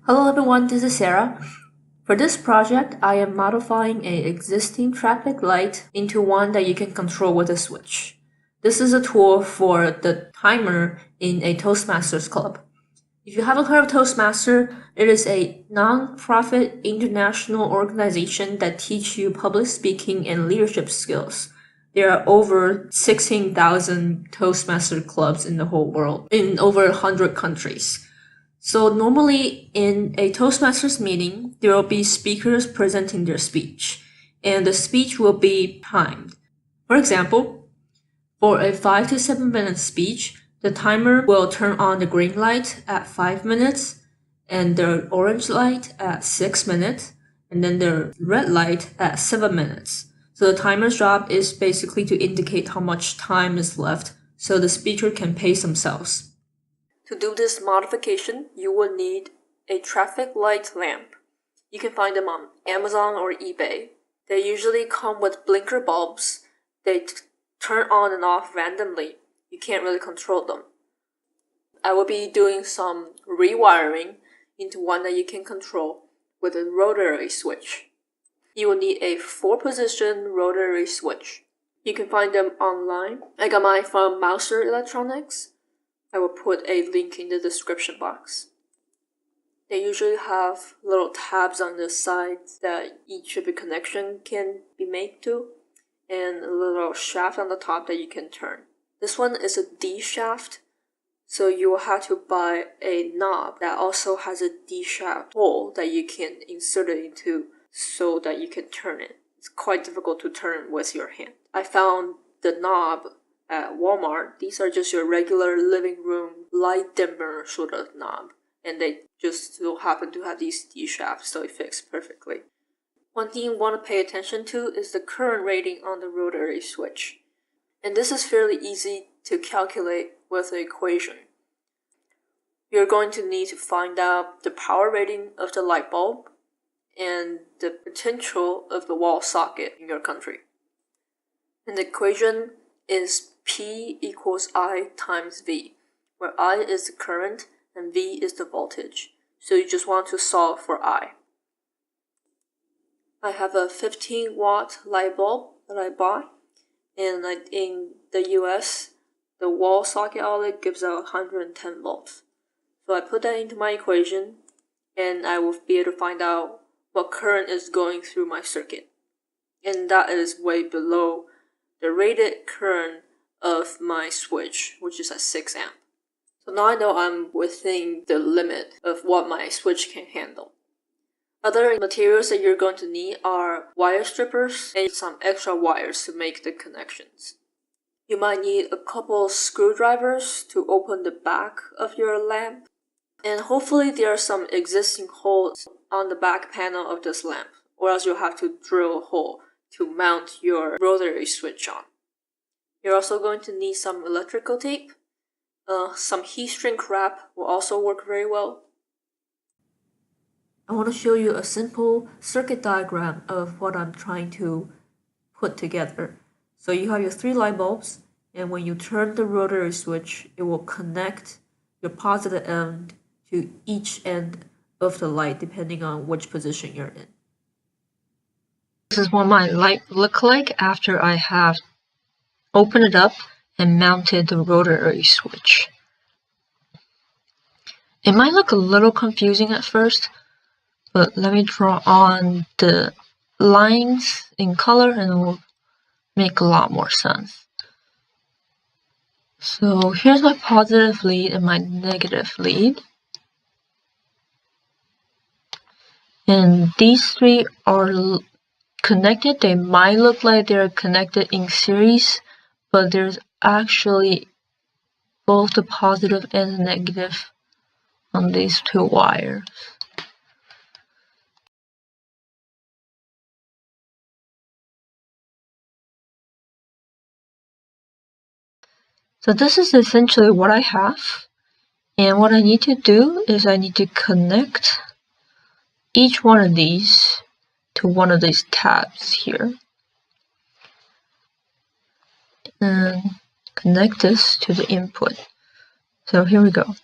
Hello everyone, this is Sarah. For this project, I am modifying an existing traffic light into one that you can control with a switch. This is a tool for the timer in a Toastmasters club. If you haven't heard of Toastmaster, it is a non-profit international organization that teaches you public speaking and leadership skills. There are over 16,000 Toastmaster clubs in the whole world, in over 100 countries. So normally in a Toastmasters meeting, there will be speakers presenting their speech, and the speech will be timed. For example, for a 5 to 7 minute speech, the timer will turn on the green light at 5 minutes, and the orange light at 6 minutes, and then the red light at 7 minutes. So the timer's job is basically to indicate how much time is left so the speaker can pace themselves. To do this modification, you will need a traffic light lamp. You can find them on Amazon or eBay. They usually come with blinker bulbs. They turn on and off randomly. You can't really control them. I will be doing some rewiring into one that you can control with a rotary switch. You will need a 4-position rotary switch. You can find them online. I got mine from Mouser Electronics. I will put a link in the description box. They usually have little tabs on the sides that each of the connection can be made to, and a little shaft on the top that you can turn. This one is a D shaft, so you will have to buy a knob that also has a D shaft hole that you can insert it into so that you can turn it. It's quite difficult to turn with your hand. I found the knob at Walmart. These are just your regular living room light dimmer sort of knob, and they just so happen to have these D shafts, so it fits perfectly. One thing you want to pay attention to is the current rating on the rotary switch, and this is fairly easy to calculate with the equation. You're going to need to find out the power rating of the light bulb and the potential of the wall socket in your country. And the equation is P equals I times V, where I is the current and V is the voltage. So you just want to solve for I. I have a 15-watt light bulb that I bought, and in the US, the wall socket outlet gives out 110 volts. So I put that into my equation, and I will be able to find out what current is going through my circuit. And that is way below the rated current of my switch, which is at 6 amp. So now I know I'm within the limit of what my switch can handle. Other materials that you're going to need are wire strippers and some extra wires to make the connections. You might need a couple screwdrivers to open the back of your lamp, and hopefully there are some existing holes on the back panel of this lamp, or else you'll have to drill a hole to mount your rotary switch on. You're also going to need some electrical tape. Some heat shrink wrap will also work very well. I want to show you a simple circuit diagram of what I'm trying to put together. So you have your 3 light bulbs, and when you turn the rotary switch, it will connect your positive end to each end of the light depending on which position you're in. This is what my light look like after I have opened it up and mounted the rotary switch. It might look a little confusing at first, but let me draw on the lines in color and it will make a lot more sense. So here's my positive lead and my negative lead. And these 3 are connected. They might look like they're connected in series, but there's actually both the positive and the negative on these 2 wires. So this is essentially what I have, and what I need to do is I need to connect each one of these to one of these tabs here, and connect this to the input. So here we go.